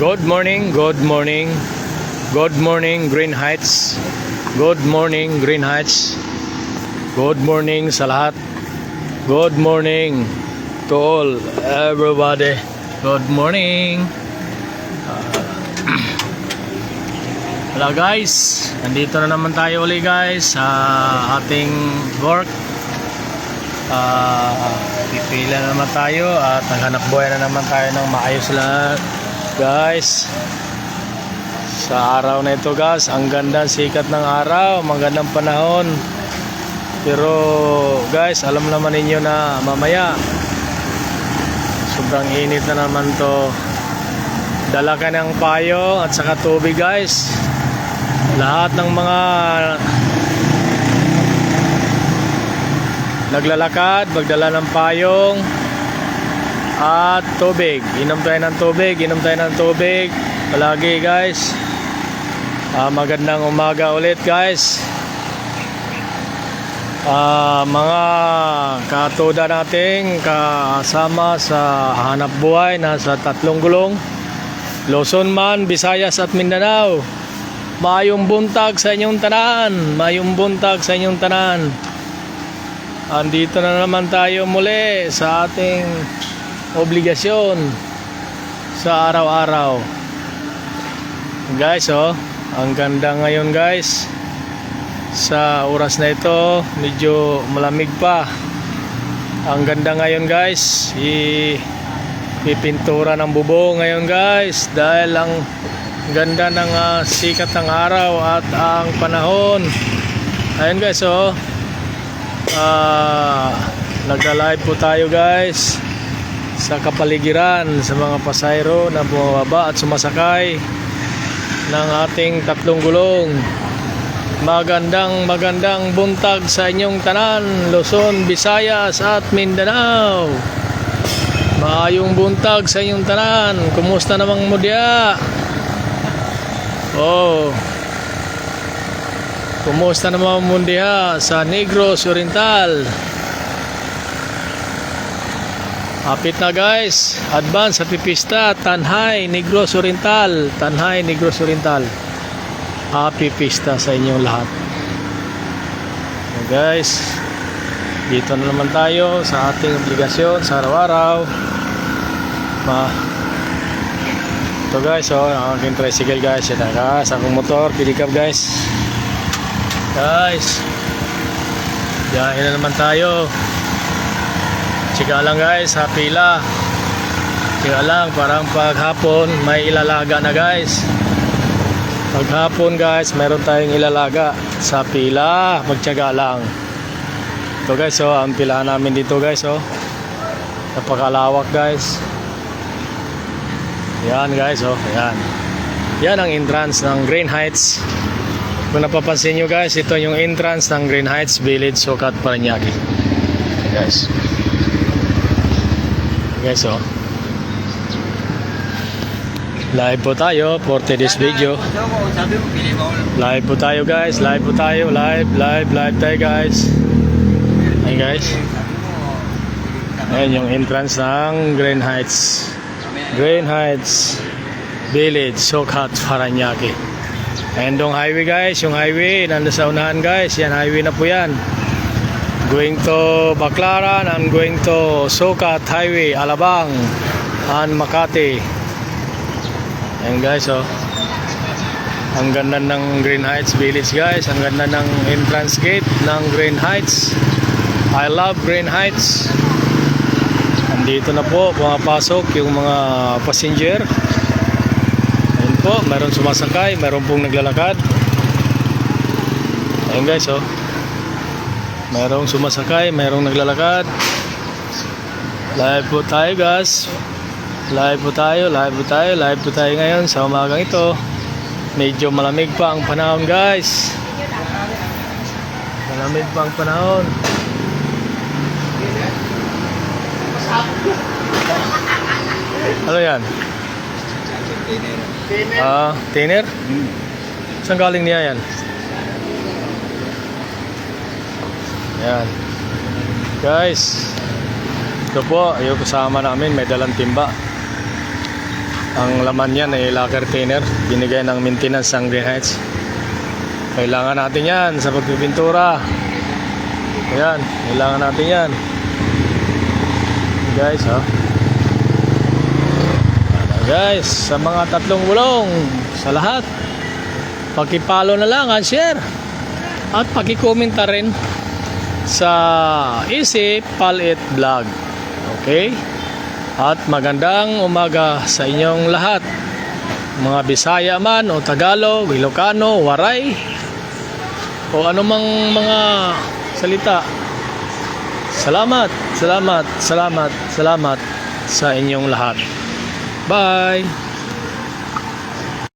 Good morning, good morning. Good morning, Green Heights. Good morning, Green Heights. Good morning sa lahat. Good morning to all, everybody. Good morning. Hello guys, nandito na naman tayo ulit guys sa ating work. Pipila na naman tayo at naghanap buhay na naman tayo ng maayos lahat guys. Sa araw na ito guys, ang ganda sikat ng araw, magandang panahon. Pero guys, alam naman ninyo na mamaya sobrang init na naman to. Dala ka ng payo at saka tubig guys. Lahat ng mga naglalakad, magdala ng payong at tubig. Inom tayo ng tubig, inom tayo ng tubig palagi guys. Magandang umaga ulit guys. Mga katuda nating kasama sa hanap buhay na sa tatlong gulong, Luzon man, Visayas at Mindanao. Mayong buntag sa inyong tanan, mayong buntag sa inyong tanan. Andito na naman tayo muli sa ating obligasyon sa araw-araw. Guys, ang ganda ngayon guys. Sa oras na ito, medyo malamig pa. Ang ganda ngayon guys. Ipintura ng bubong ngayon guys. Dahil ang ganda ng sikat ng araw at ang panahon. Ayun guys, nagla-live po tayo guys sa kapaligiran sa mga pasahero na bumababa at sumasakay ng ating tatlong gulong. Magandang buntag sa inyong tanan, Luzon, Visayas at Mindanao. Maayong buntag sa inyong tanan. Kumusta namang mo diya? Kumusta naman mo diya sa Negros Oriental? Hapit na guys, advance sa pipista, Tanhay, Negros Oriental. Tanhay, Negros Oriental. Happy pista sa inyong lahat. Guys, dito na naman tayo sa ating obligasyon sa araw-araw. Ito guys, ang aking tricycle guys. Ito guys, akong motor, pick up guys. Guys, biyahe na naman tayo. Tsika lang guys, sa pila. Tsika lang, parang paghapon may ilalaga na guys. Paghapon guys, meron tayong ilalaga sa pila. Magtyaga lang. Ito guys, ang pila namin dito guys, napakalawak guys. Yan guys, yan. Yan ang entrance ng Green Heights. Kung napapansin nyo guys, ito yung entrance ng Green Heights Village, Sucat, Parañaque. Guys. Guys, live po tayo for today's video. Live po tayo guys, live po tayo, live tayo guys. Ayan guys. Ayan yung entrance ng Green Heights. Green Heights Village, Sucat, Parañaque. And yung highway guys, yung highway nandun sa unahan guys. Yan, highway na po yan. Going to Baclaran and going to Sucat Highway, Alabang and Makati. Ayan guys, ang ganda ng Green Heights Village guys. Ang ganda ng entrance gate ng Green Heights. I love Green Heights. Andito na po pumapasok yung mga passenger. Ayan po, meron sumasakay, meron pong naglalakad. Ayan guys, merong sumasakay, merong naglalakad. Live po tayo guys. Live po tayo ngayon sa umagang ito. Medyo malamig pa ang panahon guys. Malamig pa ang panahon. Ano yan? Thinner? Saan galing niya yan? Yan. Guys, ito po, yung kasama namin may dalang timba. Ang laman yan ay lacquer thinner. Binigay ng maintenance ng Green Heights. Kailangan natin yan sa pagpipintura. Ayan, kailangan natin yan. Guys, ha? Guys, sa mga tatlong gulong, sa lahat, pakipalo na lang, share, at pakikomenta rin sa Easy Palit Vlog. Okay? At magandang umaga sa inyong lahat, mga Bisaya man o Tagalog, Ilocano, Waray, o anumang mga salita. Salamat, salamat, salamat, salamat sa inyong lahat. Bye!